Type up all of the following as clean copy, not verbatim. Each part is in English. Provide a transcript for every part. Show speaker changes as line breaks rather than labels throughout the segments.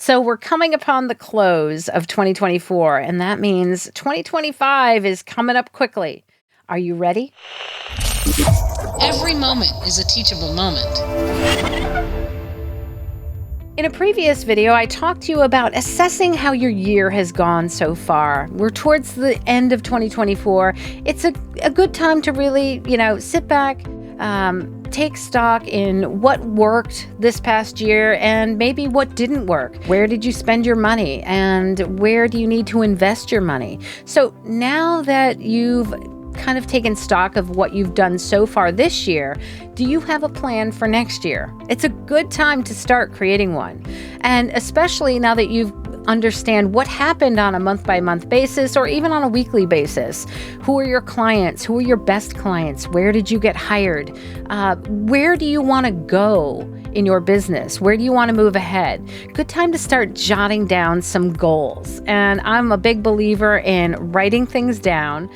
So we're coming upon the close of 2024, and that means 2025 is coming up quickly. Are you ready?
Every moment is a teachable moment.
In a previous video, I talked to you about assessing how your year has gone so far. We're towards the end of 2024. It's a good time to really, sit back, take stock in what worked this past year and maybe what didn't work. Where did you spend your money and where do you need to invest your money? So now that you've kind of taken stock of what you've done so far this year, do you have a plan for next year? It's a good time to start creating one. And especially now that you understand what happened on a month-by-month basis or even on a weekly basis. Who are your clients? Who are your best clients? Where did you get hired? Where do you want to go in your business? Where do you want to move ahead? Good time to start jotting down some goals. And I'm a big believer in writing things down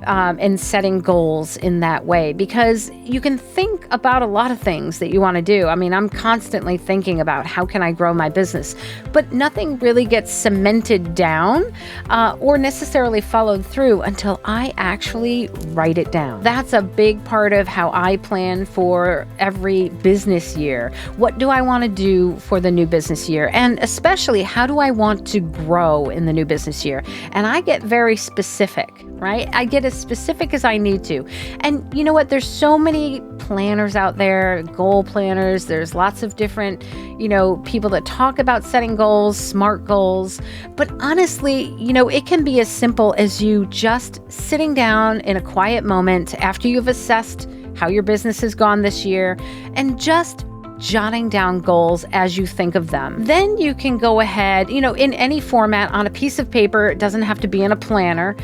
and setting goals in that way, because you can think about a lot of things that you want to do. I mean, I'm constantly thinking about how can I grow my business, but nothing really gets cemented down or necessarily followed through until I actually write it down. That's a big part of how I plan for every business year. What do I want to do for the new business year? And especially, how do I want to grow in the new business year? And I get very specific, right? I get as specific as I need to. And you know what? There's so many planners out there, goal planners. There's lots of different, people that talk about setting goals, SMART goals. But honestly, it can be as simple as you just sitting down in a quiet moment after you've assessed how your business has gone this year and just jotting down goals as you think of them. Then you can go ahead, in any format on a piece of paper. It doesn't have to be in a planner.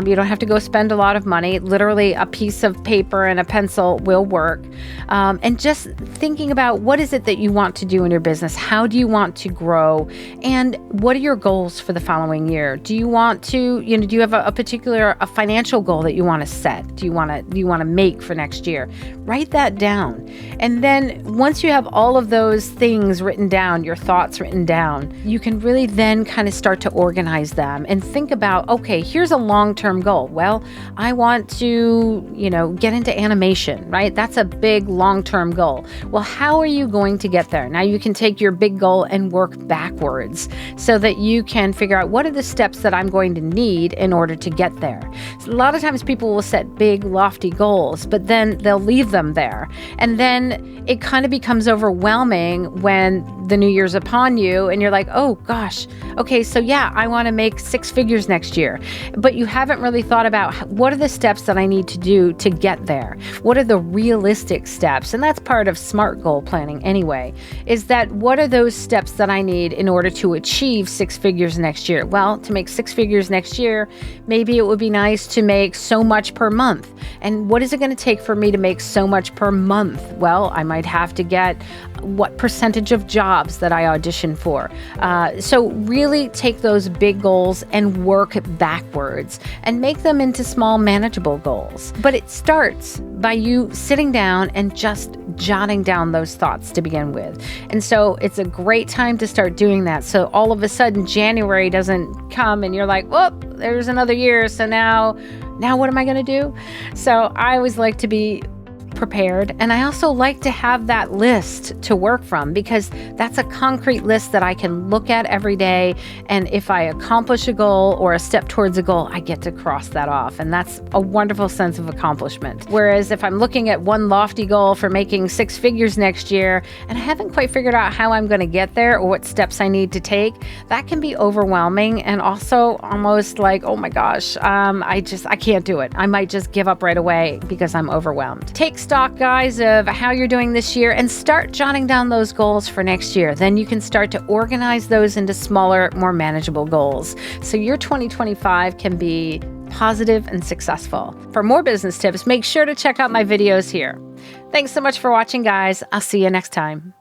You don't have to go spend a lot of money. Literally a piece of paper and a pencil will work. And just thinking about what is it that you want to do in your business? How do you want to grow? And what are your goals for the following year? Do you want to, do you have a particular financial goal that you want to set? Do you want to make for next year? Write that down. And then once you have all of those things written down, your thoughts written down, you can really then kind of start to organize them and think about, okay, here's a long-term goal. Well, I want to, get into animation, right? That's a big long-term goal. Well, how are you going to get there? Now you can take your big goal and work backwards so that you can figure out what are the steps that I'm going to need in order to get there. So a lot of times people will set big, lofty goals, but then they'll leave them there. And then it kind of becomes overwhelming when the new year's upon you and you're like, oh gosh, okay, so yeah, I want to make 6 figures next year. But you haven't really thought about what are the steps that I need to do to get there? What are the realistic steps? And that's part of SMART goal planning anyway, is that what are those steps that I need in order to achieve 6 figures next year? Well, to make 6 figures next year, maybe it would be nice to make so much per month. And what is it going to take for me to make so much per month? Well, I might have to get what percentage of jobs that I audition for. So really take those big goals and work backwards and make them into small manageable goals. But it starts by you sitting down and just jotting down those thoughts to begin with. And so it's a great time to start doing that. So all of a sudden January doesn't come and you're like, oh, there's another year. So now what am I going to do? So I always like to be prepared. And I also like to have that list to work from, because that's a concrete list that I can look at every day. And if I accomplish a goal or a step towards a goal, I get to cross that off. And that's a wonderful sense of accomplishment. Whereas if I'm looking at one lofty goal for making 6 figures next year, and I haven't quite figured out how I'm going to get there or what steps I need to take, that can be overwhelming and also almost like, oh my gosh, I can't do it. I might just give up right away because I'm overwhelmed. Take stock, guys, of how you're doing this year and start jotting down those goals for next year. Then you can start to organize those into smaller, more manageable goals. So your 2025 can be positive and successful. For more business tips, make sure to check out my videos here. Thanks so much for watching, guys. I'll see you next time.